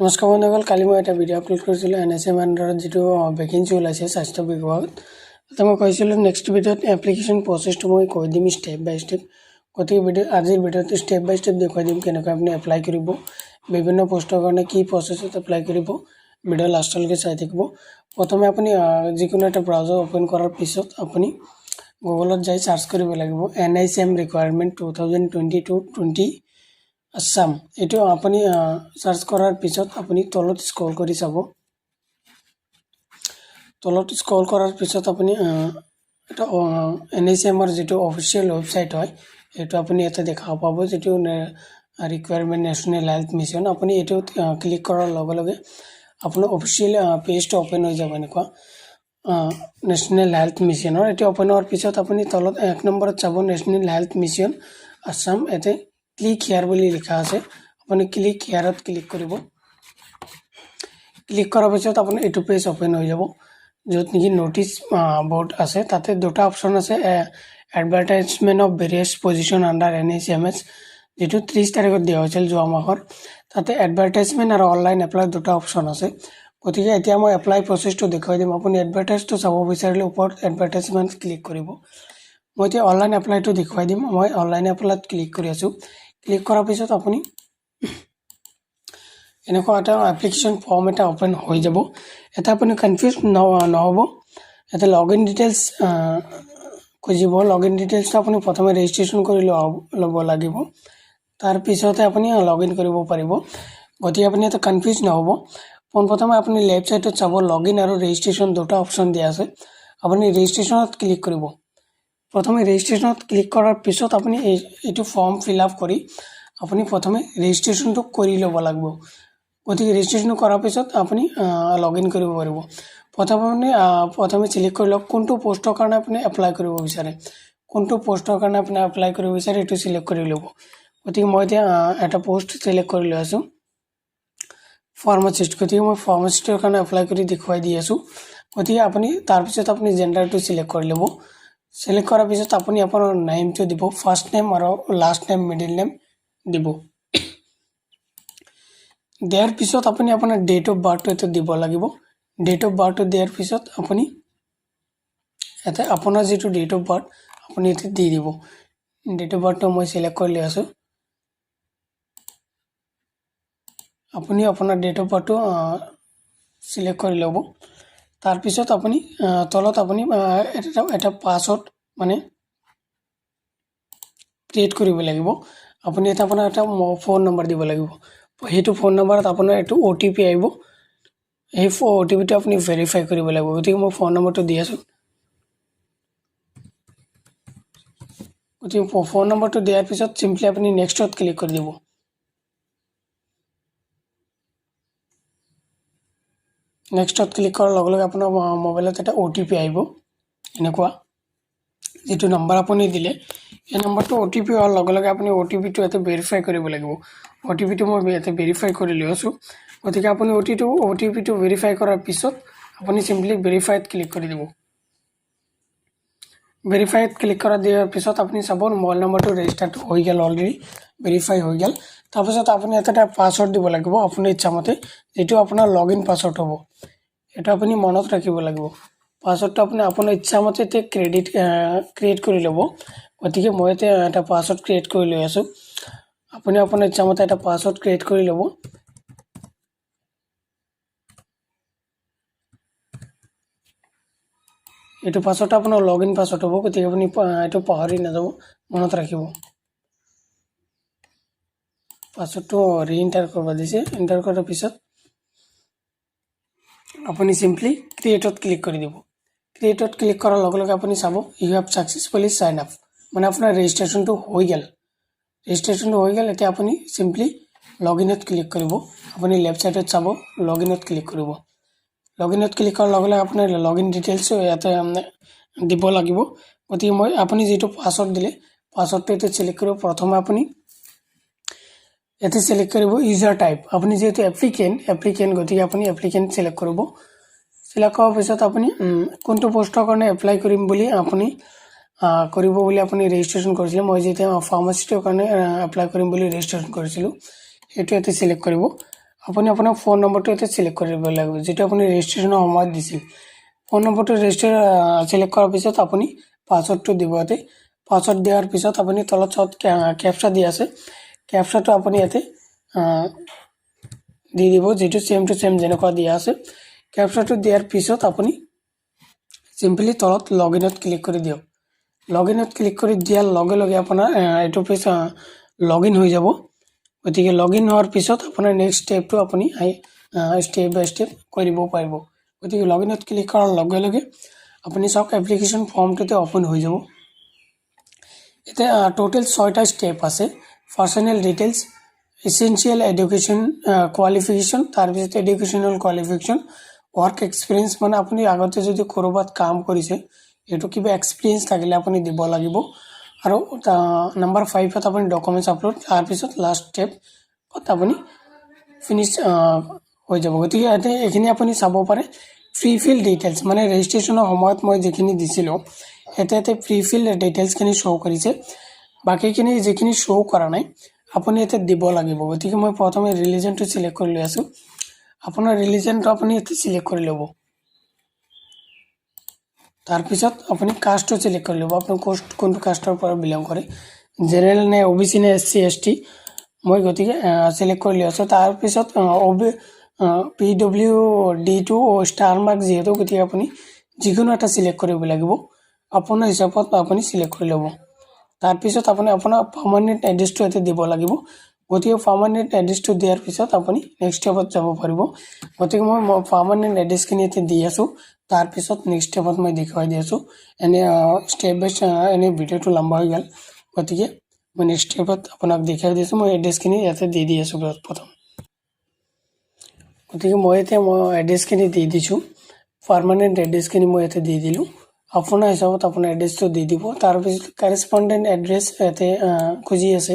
নমস্কাৰ বন্ধুসকল, কালি মই এটা ভিডিঅ' আপলোড কৰিছিলোঁ NSM আণ্ডাৰত যিটো ভেকেঞ্চি ওলাইছে স্বাস্থ্য বিভাগত। তাতে মই কৈছিলোঁ নেক্সট ভিডিঅ'ত এপ্লিকেশ্যন প্ৰচেছটো মই কৈ দিম ষ্টেপ বাই ষ্টেপ। গতিকে আজিৰ ভিডিঅ'ত ষ্টেপ বাই ষ্টেপ দেখুৱাই দিম কেনেকৈ আপুনি এপ্লাই কৰিব, বিভিন্ন পোষ্টৰ কাৰণে কি প্ৰচেছত এপ্লাই কৰিব। ভিডিঅ' লাষ্টলৈকে চাই থাকিব। প্ৰথমে আপুনি যিকোনো এটা ব্ৰাউজাৰ অ'পেন কৰাৰ পিছত আপুনি গুগলত যাই চাৰ্চ কৰিব লাগিব NSM ৰিকুৱাৰমেণ্ট 2022-20 আসাম। এটো আপুনি সাৰ্চ কৰাৰ পিছত আপুনি তলত স্ক্ৰল কৰি চাব। তলত স্ক্ৰল কৰাৰ পিছত আপুনি এটা NSM ৰ যেটো অফিচিয়েল ওয়েবসাইট হয় এটো আপুনি এটা দেখা পাব, যেটো ৰিকুৱাৰমেণ্ট নেশনাল হেলথ মিশন। আপুনি এটো ক্লিক কৰাৰ লগে লগে আপোনাৰ অফিচিয়েল পেজটো ওপেন হৈ যাব। এনেকুৱা নেশনাল হেলথ মিশনৰ এটো ওপেন হোৱাৰ পিছত আপুনি তলত এক নম্বৰত চাব নেশনাল হেলথ মিশন আসাম। এতে ক্লিক হিয়াৰ বুলি লিখা আছে। আপুনি ক্লিক হিয়াৰত ক্লিক কৰিব। ক্লিক কৰাৰ পিছত আপোনাৰ এটো পেজ ওপেন হৈ যাব, য'ত নেকি নোটিছ বোৰ্ড আছে। তাতে দুটা অপচন আছে, advertisement of various position under NSMS, যেটো 30 তাৰিখত দিয়া হৈছিল যোৱা মাহৰ। তাতে এডভাৰটাইজমেন্ট আৰু অনলাইন এপ্লাই দুটা অপচন আছে। গতিকে এতিয়া মই এপ্লাই প্ৰচেছটো দেখুৱাই দিম। আপুনি এডভাৰটাইজটো চাব বিচাৰিলে ওপৰত এডভাৰটাইজমেন্ট ক্লিক কৰিব। মই এতিয়া অনলাইন এপ্লাইটো দেখুৱাই দিম। মই অনলাইন এপ্লাইত ক্লিক কৰি আছো। ক্লিক কৰাৰ পিছত আপুনি এনেকুৱা এটা এপ্লিকেশ্যন ফৰ্ম এটা ওপেন হৈ যাব। এটা আপুনি কনফিউজ নহব। এটা লগইন ডিটেইলছ খুজিব। লগইন ডিটেইলছটো আপুনি প্ৰথমে ৰেজিষ্ট্ৰেচন কৰি ল'ব লাগিব, তাৰ পিছতে আপুনি লগইন কৰিব পাৰিব। গতিকে আপুনি এটা কনফিউজ নহব। প্ৰথমে আপুনি লেফট সাইডত চাব লগইন আৰু ৰেজিষ্ট্ৰেচন দুটা অপচন দিয়া আছে। আপুনি ৰেজিষ্ট্ৰেচনত ক্লিক কৰিব। প্ৰথমে ৰেজিষ্ট্ৰেচনত ক্লিক কৰাৰ পিছত আপুনি এইটো ফৰ্ম ফিল আপ কৰি আপুনি প্ৰথমে ৰেজিষ্ট্ৰেচনটো কৰি ল'ব লাগিব। গতিকে ৰেজিষ্ট্ৰেচন কৰাৰ পিছত আপুনি লগইন কৰিব পাৰিব। প্ৰথমে সিলেক্ট কৰি লওক কোনটো পোষ্টৰ কাৰণে আপুনি এপ্লাই কৰিব বিচাৰে। কোনটো পোষ্টৰ কাৰণে আপুনি এপ্লাই কৰিব বিচাৰে এটো সিলেক্ট কৰি ল'ব। গতিকে মই এতিয়া এটা পোষ্ট সিলেক্ট কৰি লৈ আছো, ফাৰ্মাসিষ্ট। গতিকে মই ফাৰ্মাসিষ্টৰ কাৰণে এপ্লাই কৰি দেখুৱাই দি আছো। গতিকে আপুনি তাৰ পিছত আপুনি জেন্ডাৰটো সিলেক্ট কৰি ল'ব। সিলেক্ট কৰাৰ পিছত আপুনি আপোনাৰ নেমটো দিব, ফাৰ্ষ্ট নেম আৰু লাষ্ট নেম, মিডল নেম দিব। দিয়াৰ পিছত আপুনি আপোনাৰ ডেট অফ বাৰ্থটো এটা দিব লাগিব। ডেট অফ বাৰ্থটো দিয়াৰ পিছত আপুনি এটা আপোনাৰ যেটো ডেট অফ বাৰ্থ আপুনি এটা দি দিব। ডেট অফ বাৰ্থটো মই সিলেক্ট কৰি লৈ আছো। আপুনি আপোনাৰ ডেট অফ বাৰ্থটো সিলেক্ট কৰি ল'ব। তাৰ পিছত আপুনি তলত আপুনি এটা পাসওয়াৰ্ড মানে ক্ৰিয়েট কৰিব লাগিব। আপুনি এটা আপোনাৰ এটা ফোন নম্বৰ দিব লাগিব। হেতু ফোন নম্বৰত আপোনাৰ এটো OTP আহিব। এই OTPটো আপুনি ভেৰিফাই কৰিব লাগিব। গতিকে মই ফোন নম্বৰটো দি আছো। গতিকে ফোন নম্বৰটো দিয়াৰ পিছত সিম্পলি আপুনি নেক্সটত ক্লিক কৰি দিব। নেক্সটত ক্লিক কৰাৰ লগে লগে আপোনাৰ মোবাইলত এটা OTP আহিব। এনেকুৱা যেটো নম্বৰ আপুনি দিলে এই নম্বৰটো OTP হোৱাৰ লগে লগে আপুনি OTPটো এটা ভেৰিফাই কৰিব লাগিব। OTPটো মই এটা ভেৰিফাই কৰি লৈ আছো। গতিকে আপুনি OTPটো ভেৰিফাই কৰাৰ পিছত আপুনি সিম্পলি ভেৰিফাইত ক্লিক কৰি দিব। ভেৰিফাইত ক্লিক কৰা দিয়াৰ পিছত আপুনি চাব মোবাইল নম্বৰটো ৰেজিষ্টাৰ্ড হৈ গেল, অলৰেডি ভেৰিফাই হৈ গেল। তাৰ পিছত আপুনি এটা পাসওয়াৰ্ড দিব লাগিব আপোনাৰ ইচ্ছামতে, যেটো আপোনাৰ লগইন পাসওয়াৰ্ড হ'ব। এটা আপুনি মনত ৰাখিব লাগিব। পাসওয়াৰ্ডটো আপুনি আপোনাৰ ইচ্ছামতে ক্ৰিয়েট কৰি ল'ব। গতিকে মই এটা পাসওয়াৰ্ড ক্ৰিয়েট কৰি লৈ আছো। আপুনি আপোনাৰ ইচ্ছামতে এটা পাসওয়াৰ্ড ক্ৰিয়েট কৰি ল'ব। এটো পাসওয়াৰ্ডটো আপোনাৰ লগইন পাসওয়াৰ্ড হ'ব। গতিকে আপুনি এটো পাহৰি নাযাব, মনত ৰাখিব। পাসওয়াৰ্ডটো ৰিএন্টাৰ কৰিব দিছে। এন্টাৰ কৰাৰ পিছত আপুনি সিম্পলি ক্ৰিয়েটত ক্লিক কৰি দিব। ক্ৰিয়েটত ক্লিক কৰাৰ লগে লগে আপুনি চাব you have successfully sign up, মানে আপোনাৰ ৰেজিষ্ট্ৰেচনটো হৈ গেল। ৰেজিষ্ট্ৰেচনটো হৈ গেল। এতিয়া আপুনি সিম্পলি লগইনত ক্লিক কৰিব। আপুনি লেফট সাইডত চাব লগইনত ক্লিক কৰিব। লগইনত ক্লিক কৰাৰ লগে লগে আপোনাৰ লগইন ডিটেইলছ ইয়াতে দিব লাগিব। গতিকে মই আপুনি যেটো পাসওয়াৰ্ড দিলে পাসওয়াৰ্ডটো এটা সিলেক্ট কৰিব। প্ৰথমে আপুনি এতে সিলেক্ট কৰিব ইউজাৰ টাইপ। আপুনি যেটো এপ্লিকেন্ট গতিকে আপুনি এপ্লিকেন্ট সিলেক্ট কৰিব। সিলেক্ট কৰাৰ পিছত আপুনি কোনটো পোষ্টৰ কাৰণে এপ্লাই কৰিম বুলি আপুনি ৰেজিষ্ট্ৰেচন কৰিছিল। মই যেতিয়া ফাৰ্মাসিষ্টৰ কাৰণে এপ্লাই কৰিম বুলি ৰেজিষ্ট্ৰেচন কৰিছিলো, এটো এতে সিলেক্ট কৰিব। আপুনি আপোনাৰ ফোন নম্বৰটো ইয়াতে চিলেক্ট কৰিব লাগিব, যেটো আপুনি ৰেজিষ্ট্ৰেশ্যনৰ সময়ত দিছিল। ফোন নম্বৰটো চিলেক্ট কৰাৰ পিছত আপুনি পাছৱৰ্ডটো দিব ইয়াতে। পাছৱৰ্ড দিয়াৰ পিছত আপুনি তলত কেপচা দি আছে, কেপচাটো আপুনি ইয়াতে দি দিব, যেটো সেম টু সেম যেনেকুৱা দিয়া আছে। কেপচাটো দিয়াৰ পিছত আপুনি সিম্পলি তলত লগইনত ক্লিক কৰি দিয়ক। লগইনত ক্লিক কৰি দিয়াৰ লগে লগে আপোনাৰ এইটো পেজ লগইন হৈ যাব। গতিকে লগইন হোৱাৰ পিছত আপোনাৰ নেক্সট ষ্টেপটো আপুনি ষ্টেপ বাই ষ্টেপ কৰিব পাৰিব। গতিকে লগইনত ক্লিক কৰাৰ লগে লগে আপুনি চাওক এপ্লিকেশ্যন ফৰ্মটোতে ওপেন হৈ যাব। এটা টোটাল 6টা ষ্টেপ আছে। Personal details, essential education qualification, তাৰপিছত এডুকেশ্যনাল কোৱালিফিকেশ্যন, ওয়াৰ্ক এক্সপিৰিয়েন্স মানে আপুনি আগতে যদি কৰবাত কাম কৰিছে এটো কিবা এক্সপিৰিয়েন্স থাকিলে আপুনি দিব লাগিব। আৰু নাম্বাৰ 5ত আপুনি ডকুমেন্টছ আপলোড, তাৰ পিছত লাষ্ট ষ্টেপ আপুনি ফিনিশ হৈ যাব। গতিকে ইয়াতে এইখিনি আপুনি চাব পাৰে ফ্ৰী ফিল ডিটেইলছ, মানে ৰেজিষ্ট্ৰেশ্যনৰ সময়ত মই যিখিনি দিছিলোঁ ইয়াতে ফ্ৰী ফিল ডিটেইলছখিনি শ্ব' কৰিছে। বাকীখিনি যিখিনি শ্ব' কৰা নাই আপুনি ইয়াতে দিব লাগিব। গতিকে মই প্ৰথমে ৰিলিজনটো চিলেক্ট কৰি লৈ আছো। আপোনাৰ ৰিলিজনটো আপুনি ইয়াতে চিলেক্ট কৰি ল'ব। তাৰপিছত আপুনি কাষ্টটো চিলেক্ট কৰি ল'ব, আপুনি কোনটো কাষ্টৰ পৰা বিলং কৰে, জেনেৰেল নে ওবিসি নে এসসি এসটি। মই গতিকে চিলেক্ট কৰি লৈ আছো। তাৰপিছত PWD2 ষ্টাৰ মাৰ্ক যিহেতু, গতিকে আপুনি যিকোনো এটা চিলেক্ট কৰিব লাগিব। আপোনাৰ হিচাপত আপুনি চিলেক্ট কৰি ল'ব। তাৰপিছত আপুনি আপোনাৰ পাৰ্মানেণ্ট এড্ৰেছটো ইয়াতে দিব লাগিব। গতিকে পাৰ্মানেণ্ট এড্ৰেছটো দিয়াৰ পিছত আপুনি নেক্সট ষ্টেপত যাব পাৰিব। গতিকে মই পাৰ্মানেণ্ট এড্ৰেছখিনি ইয়াতে দি আছো। তাৰপিছত নেক্সট ষ্টেপত মই দেখুৱাই দি আছো। এনে ষ্টেপ বাই এনে ভিডিঅ'টো লম্বা হৈ গ'ল, গতিকে মই নেক্সট ষ্টেপত আপোনাক দেখাই দিছো। মই এড্ৰেছখিনি ইয়াতে দি আছো প্ৰথম। গতিকে মই এড্ৰেছখিনি দি দিছো। পাৰ্মানেণ্ট এড্ৰেছখিনি মই ইয়াতে দি দিলোঁ। আপোনাৰ হিচাপত আপোনাৰ এড্ৰেছটো দি দিব। তাৰপিছত কাৰেছপণ্ডেণ্ট এড্ৰেছ ইয়াতে খুজি আছে।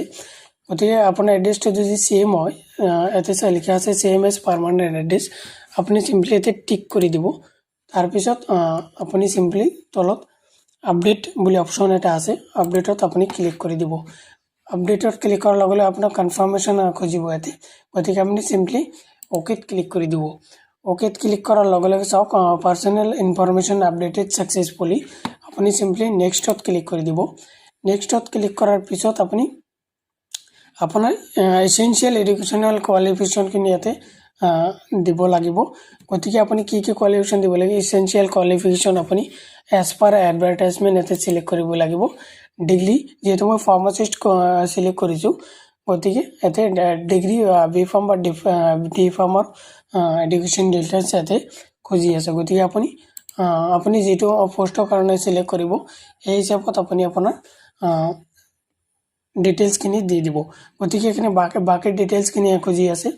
গতিকে আপোনাৰ এড্ৰেছটো যদি সেম হয়, ইয়াতে লিখা আছে সেম এজ পাৰ্মানেণ্ট এড্ৰেছ, আপুনি সিম্পলি ইয়াতে টিক কৰি দিব। তাৰপিছত আপুনি সিম্পলি তলত আপডেট বুলি অপশ্যন এটা আছে, আপডেটত আপুনি ক্লিক কৰি দিব। আপডেটত ক্লিক কৰাৰ লগে লগে আপোনাক কনফাৰ্মেশ্যন খুজিব ইয়াতে। গতিকে আপুনি সিম্পলি অকেত ক্লিক কৰি দিব। অকেত ক্লিক কৰাৰ লগে লগে চাওক পাৰ্সোনাল ইনফৰমেশ্যন আপডেটেড সাকসেসফুলি, আপুনি সিম্পলি নেক্সটত ক্লিক কৰি দিব। নেক্সটত ক্লিক কৰাৰ পিছত আপুনি আপোনাৰ এসেনশিয়াল এডুকেশ্যনাল কোৱালিফিকেশ্যনখিনি ইয়াতে দিব লাগিব। গতিকে আপুনি কি কোৱালিফিকেশ্যন দিব লাগিব, এসেনশিয়াল কোৱালিফিকেশ্যন আপুনি এজ পাৰ এডভাৰটাইজমেণ্ট ইয়াতে চিলেক্ট কৰিব লাগিব। ডিগ্ৰী যেহেতু মই ফাৰ্মাচিষ্ট চিলেক্ট কৰিছোঁ, গতিকে ইয়াতে ডিগ্ৰী বি ফাৰ্ম বা ডি ফাৰ্মৰ এডুকেশ্যন ডিটেইলছ ইয়াতে খুজি আছে। গতিকে আপুনি যিটো পোষ্টৰ কাৰণে চিলেক্ট কৰিব সেই হিচাপত আপুনি আপোনাৰ ডিটেইলছখিনি দি দিব। গতিকে এইখিনি বাকি ডিটেইলছখিনি খুজি আছে।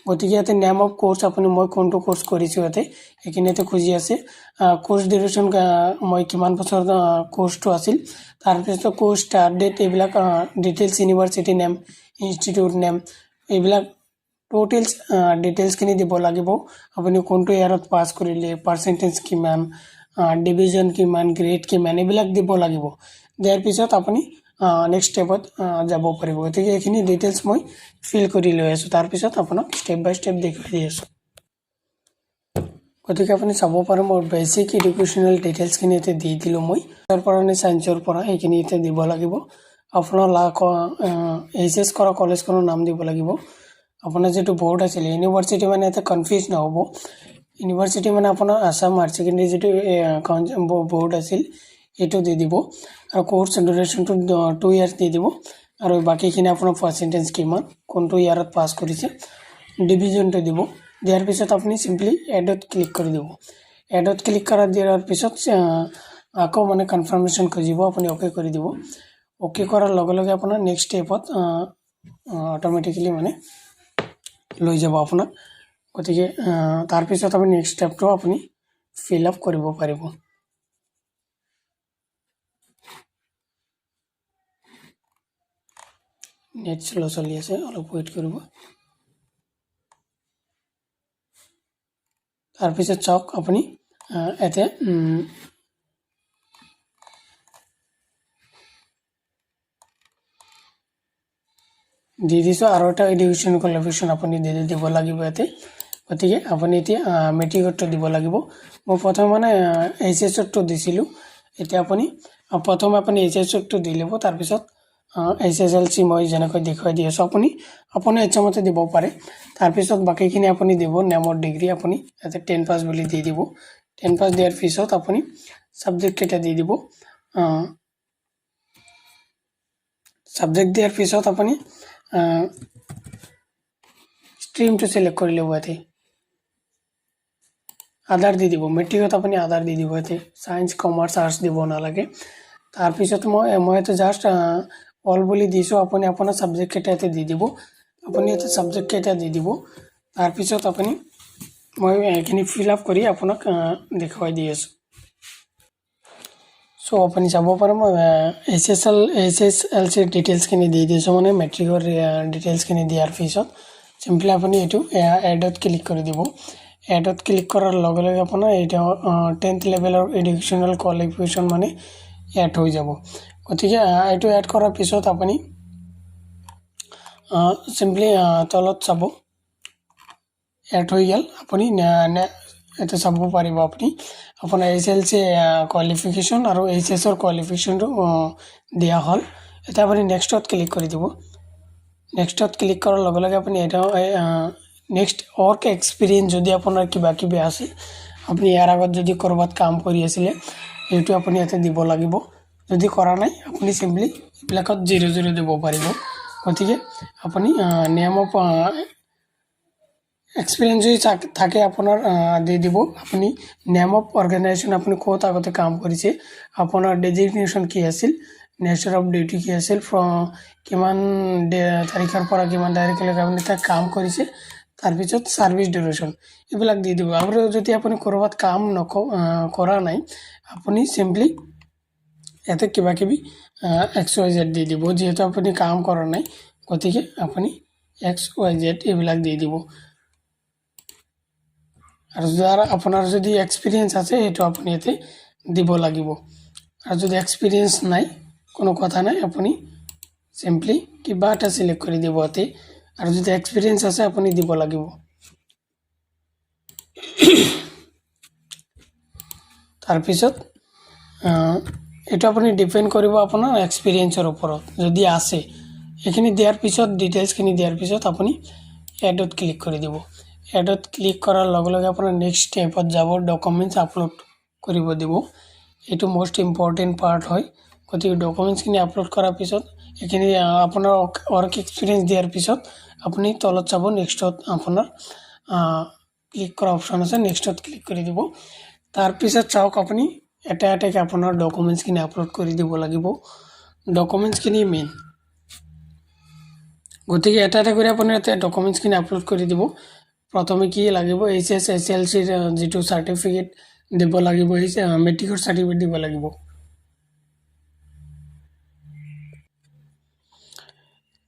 গতিকে ইয়াতে নেম অফ কোৰ্চ আপুনি মই কোনটো কোৰ্চ কৰিছোঁ ইয়াতে সেইখিনি ইয়াতে খুজি আছে। কোৰ্চ ডিউৰেশ্যন মই কিমান বছৰ কোৰ্চটো আছিল, তাৰপিছত কোৰ্চ ষ্টাৰ্ট ডেট, এইবিলাক details, university name, institute name, এইবিলাক টোটেলছ ডিটেইলছখিনি দিব লাগিব। আপুনি কোনটো ইয়াৰত পাছ কৰিলে, পাৰ্চেণ্টেজ কিমান, ডিভিজন কিমান, গ্ৰেড কিমান, এইবিলাক দিব লাগিব। দিয়াৰ পিছত আপুনি নেক্সট ষ্টেপত যাব পাৰিব। গতিকে এইখিনি ডিটেইলছ মই ফিল কৰি লৈ আছোঁ। তাৰপিছত আপোনাক ষ্টেপ বাই ষ্টেপ দেখুৱাই দি আছোঁ। গতিকে আপুনি চাব পাৰে মোৰ বেচিক এডুকেশ্যনেল ডিটেইলছখিনি ইয়াতে দি দিলোঁ মই। তাৰ পৰা নে চায়েন্সৰ পৰা সেইখিনি ইয়াতে দিব লাগিব। আপোনাৰ এইচএছ কৰা কলেজখনৰ নাম দিব লাগিব। আপোনাৰ যিটো বৰ্ড আছিলে, ইউনিভাৰ্চিটি মানে ইয়াতে কনফিউজ নহ'ব। ইউনিভাৰ্চিটি মানে আপোনাৰ আছাম হায়াৰ ছেকেণ্ডেৰী যিটো বৰ্ড আছিল এইটো দি দিব। আৰু কোৰ্চ ডিউৰেশ্যনটো 2 ইয়াৰ্ছ দি দিব। আৰু বাকীখিনি আপোনাৰ পাৰ্চেণ্টেজ কিমান, কোনটো ইয়াৰত পাছ কৰিছে, ডিভিজনটো দিব। দিয়াৰ পিছত আপুনি সিম্পলি এডত ক্লিক কৰি দিব। এডত ক্লিক দিয়াৰ পিছত আকৌ মানে কনফাৰ্মেশ্যন খুজিব, আপুনি অ'কে কৰি দিব। অ'কে কৰাৰ লগে লগে আপোনাৰ নেক্সট ষ্টেপত অট'মেটিকেলি মানে লৈ যাব আপোনাক। গতিকে তাৰপিছত আপুনি নেক্সট ষ্টেপটো আপুনি ফিল আপ কৰিব পাৰিব। নেট শ্ল' চলি আছে, অলপ ৱেইট কৰিব। তাৰপিছত চাওক আপুনি ইয়াতে দি দিছোঁ আৰু এটা এডুকেশ্যন কোৱালিফিকেশ্যন আপুনি দিব লাগিব ইয়াতে। গতিকে আপুনি এতিয়া মেট্ৰিকৰটো দিব লাগিব। মই প্ৰথমে মানে HSৰটো দিছিলোঁ। এতিয়া আপুনি প্ৰথমে আপুনি HSৰটো দি ল'ব, তাৰপিছত SSLC মই যেনেকৈ দেখুৱাই দি আছোঁ আপুনি আপোনাৰ ইচ্ছামতে দিব পাৰে। তাৰপিছত বাকীখিনি আপুনি দিব নেমৰ ডিগ্ৰী আপুনি ইয়াতে 10 পাছ বুলি দি দিব। 10 পাছ দিয়াৰ পিছত আপুনি ছাবজেক্ট কেইটা দি দিব। ছাবজেক্ট দিয়াৰ পিছত আপুনি ষ্ট্ৰীমটো চিলেক্ট কৰি ল'ব। ইয়াতে আধাৰ দি দিব। মেট্ৰিকত আপুনি আধাৰ দি দিব। ইয়াতে ছায়েন্স কমাৰ্চ আৰ্টছ দিব নালাগে। তাৰপিছত মই ইয়াতে জাষ্ট অল বুলি দিছোঁ। আপুনি আপোনাৰ ছাবজেক্ট কেইটা ইয়াতে দি দিব। আপুনি ইয়াতে ছাবজেক্ট কেইটা দি দিব। তাৰপিছত আপুনি মই এইখিনি ফিল আপ কৰি আপোনাক দেখুৱাই দি আছোঁ। চ' আপুনি চাব পাৰে মই SSLC ডিটেইলছখিনি দি দিছোঁ। মানে মেট্ৰিকৰ ডিটেইলছখিনি দিয়াৰ পিছত চিম্পলি আপুনি এইটো এডত ক্লিক কৰি দিব। এডত ক্লিক কৰাৰ লগে লগে আপোনাৰ এইটো 10th লেভেলৰ এডুকেশ্যনেল কোৱালিফিকেশ্যন মানে এড হৈ যাব। গতিকে এইটো এড কৰাৰ পিছত আপুনি চিম্পলি তলত চাব এড হৈ গ'ল। আপুনি এটা চাব পাৰিব আপুনি আপোনাৰ SSLC কোৱালিফিকেশ্যন আৰু HSৰ কোৱালিফিকেশ্যনটো দিয়া হ'ল। এতিয়া আপুনি নেক্সটত ক্লিক কৰি দিব। নেক্সটত ক্লিক কৰাৰ লগে লগে আপুনি এটা নেক্সট ৱৰ্ক এক্সপিৰিয়েঞ্চ যদি আপোনাৰ কিবা কিবি আছে, আপুনি ইয়াৰ আগত যদি ক'ৰবাত কাম কৰি আছিলে এইটো আপুনি ইয়াতে দিব লাগিব। যদি কৰা নাই আপুনি চিম্পলি এইবিলাকত 0 দিব পাৰিব। গতিকে আপুনি নেম অফ এক্সপিৰিয়েঞ্চ যদি থাকে আপোনাৰ দি দিব। আপুনি নেম অফ অৰ্গেনাইজেশ্যন আপুনি ক'ত আগতে কাম কৰিছে, আপোনাৰ ডেজিগনেশ্যন কি আছিল, নেচাৰ অফ ডিউটি কি আছিল, কিমান তাৰিখৰ পৰা কিমান তাৰিখলৈকে আপুনি তাত কাম কৰিছে, তাৰপিছত ছাৰ্ভিচ ডিউৰেশ্যন এইবিলাক দি দিব। আৰু যদি আপুনি ক'ৰবাত কাম কৰা নাই আপুনি চিম্পলি ইয়াতে কিবা কিবি XYZ দি দিব। যিহেতু আপুনি কাম কৰা নাই গতিকে আপুনি XYZ এইবিলাক দি দিব। আৰু আপোনাৰ যদি এক্সপিৰিয়েঞ্চ আছে সেইটো আপুনি ইয়াতে দিব লাগিব। আৰু যদি এক্সপিৰিয়েঞ্চ নাই কোনো কথা নাই, আপুনি চিম্পলি কিবা এটা চিলেক্ট কৰি দিব ইয়াতে। আৰু যদি এক্সপিৰিয়েঞ্চ আছে আপুনি দিব লাগিব। তাৰপিছত এইটো আপুনি ডিপেণ্ড কৰিব আপোনাৰ এক্সপিৰিয়েঞ্চৰ ওপৰত। যদি আছে এইখিনি দিয়াৰ পিছত ডিটেইলছখিনি দিয়াৰ পিছত আপুনি এডত ক্লিক কৰি দিব। এডত ক্লিক কৰাৰ লগে লগে আপোনাৰ নেক্সট ষ্টেপত যাব, ডকুমেণ্টছ আপলোড কৰিব দিব। এইটো মষ্ট ইম্পৰ্টেণ্ট পাৰ্ট হয়। গতিকে ডকুমেণ্টছখিনি আপলোড কৰাৰ পিছত এইখিনি আপোনাৰ ৱৰ্ক এক্সপিৰিয়েঞ্চ দিয়াৰ পিছত আপুনি তলত চাব নেক্সটত আপোনাৰ ক্লিক কৰা অপশ্যন আছে, নেক্সটত ক্লিক কৰি দিব। তাৰপিছত চাওক আপুনি এটা এটাকৈ আপোনাৰ ডকুমেণ্টছখিনি আপলোড কৰি দিব লাগিব। ডকুমেণ্টছখিনি মেইন। গতিকে এটা এটা কৰি আপুনি ইয়াতে ডকুমেণ্টছখিনি আপলোড কৰি দিব। প্ৰথমে কি লাগিব, SSLCৰ যিটো চাৰ্টিফিকেট দিব লাগিব, মেট্ৰিকৰ চাৰ্টিফিকেট দিব লাগিব।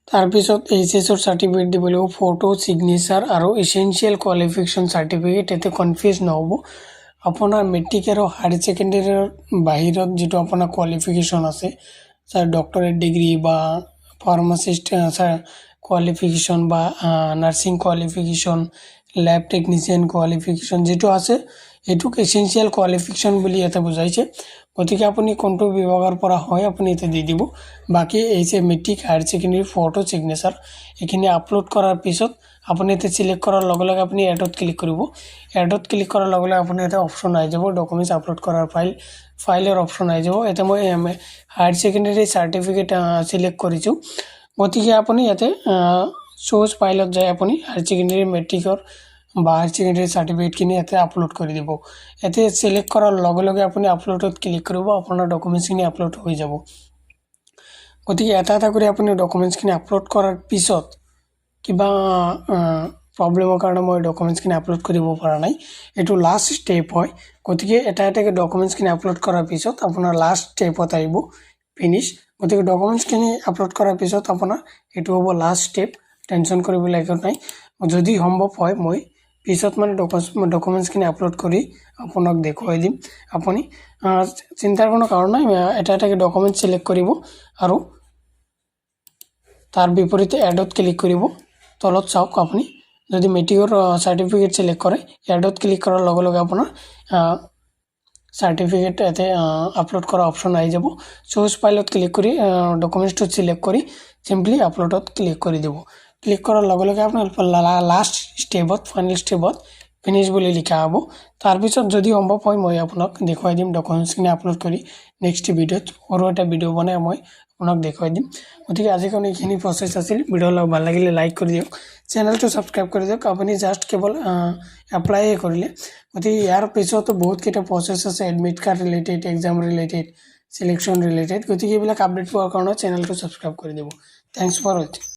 তাৰপিছত HSৰ চাৰ্টিফিকেট দিব লাগিব, ফটো, ছিগনেচাৰ আৰু এছেঞ্চিয়েল কোৱালিফিকেশ্যন চাৰ্টিফিকেট। ইয়াতে কনফিউজ নহ'ব। আপোনাৰ মেট্ৰিক আৰু হায়াৰ ছেকেণ্ডেৰীৰ বাহিৰত যিটো আপোনাৰ কোৱালিফিকেশ্যন আছে, ডক্টৰেট ডিগ্ৰী বা ফাৰ্মাচিষ্ট কোৱালিফিকেশ্যন বা nursing qualification, lab technician qualification যিটো আছে এইটোক এছেঞ্চিয়েল কোৱালিফিকেশ্যন বুলি ইয়াতে বুজাইছে। গতিকে আপুনি কোনটো বিভাগৰ পৰা হয় আপুনি ইয়াতে দি দিব। বাকী matric, higher secondary, photo, signature এইখিনি আপলোড কৰাৰ পিছত আপুনি ইয়াতে চিলেক্ট কৰাৰ লগে লগে আপুনি এডত ক্লিক কৰিব। এডত ক্লিক কৰাৰ লগে লগে আপুনি এটা অপশ্যন আহি যাব, ডকুমেণ্টছ আপলোড কৰাৰ ফাইলৰ অপশ্যন আহি যাব। এতিয়া মই হায়াৰ ছেকেণ্ডেৰী চাৰ্টিফিকেট চিলেক্ট কৰিছোঁ। গতিকে আপুনি ইয়াতে চ'জ ফাইলত যাই আপুনি হায়াৰ ছেকেণ্ডেৰী মেট্ৰিকৰ বা হায়াৰ ছেকেণ্ডেৰী চাৰ্টিফিকেটখিনি ইয়াতে আপলোড কৰি দিব। ইয়াতে চিলেক্ট কৰাৰ লগে লগে আপুনি আপলোডত ক্লিক কৰিব, আপোনাৰ ডকুমেণ্টছখিনি আপলোড হৈ যাব। গতিকে এটা এটা কৰি আপুনি ডকুমেণ্টছখিনি আপলোড কৰাৰ পিছত কিবা প্ৰব্লেমৰ কাৰণে মই ডকুমেণ্টছখিনি আপলোড কৰিব পৰা নাই, এইটো লাষ্ট ষ্টেপ হয়। গতিকে এটা এটাকৈ ডকুমেণ্টছখিনি আপলোড কৰাৰ পিছত আপোনাৰ লাষ্ট ষ্টেপত আহিব ফিনিছ। গতিকে ডকুমেণ্টছখিনি আপলোড কৰাৰ পিছত আপোনাৰ এইটো হ'ব লাষ্ট ষ্টেপ, টেনশ্যন কৰিবলৈ একো নাই। যদি সম্ভৱ হয় মই পিছত মানে ডকুমেণ্টছখিনি আপলোড কৰি আপোনাক দেখুৱাই দিম। আপুনি চিন্তাৰ কোনো কাৰণ নাই, এটা এটাকৈ ডকুমেণ্টছ চিলেক্ট কৰিব আৰু তাৰ বিপৰীতে এডত ক্লিক কৰিব তলত চাওক আপুনি যদি মেটিঅৰ সাৰ্টিফিকেট সিলেক্ট কৰে এডত ক্লিক কৰাৰ লগে লগে আপোনাৰ সাৰ্টিফিকেট এতে আপলোড কৰা অপচন আহি যাব চুজ ফাইলত ক্লিক কৰি ডকুমেন্টটো সিলেক্ট কৰি সিম্পলি আপলোডত ক্লিক কৰি দিব ক্লিক কৰাৰ লগে লগে আপোনাৰ লাষ্ট স্টেপত ফাইনেল স্টেপত ফিনিশ বুলি লিখা হ'ব তাৰ পিছত যদি সম্ভৱ হয় মই আপোনাক দেখুৱাই দিম ডকুমেন্টছখিনি আপলোড কৰি নেক্সট ভিডিঅ'ত আৰু এটা ভিডিঅ' বনাই মই আপোনাক দেখুৱাই দিম গতিকে আজি কাৰণে এইখিনি প্ৰসেছ আছিল ভিডিঅ' ভাল লাগিলে লাইক কৰি দিয়ক চেনেলটো সাবস্ক্ৰাইব কৰি দিয়ক আপুনি জাস্ট কেৱল এপ্লাই কৰিলে গতিকে ইয়াৰ পিছতো বহুত কেইটা প্ৰসেছ আছে admit card related exam related selection related গতিকে এইবিলাক আপডেট পোৱাৰ কাৰণে চেনেলটো সাবস্ক্ৰাইব কৰি দিব থ্যাঙ্কস ফৰ ওয়াচিং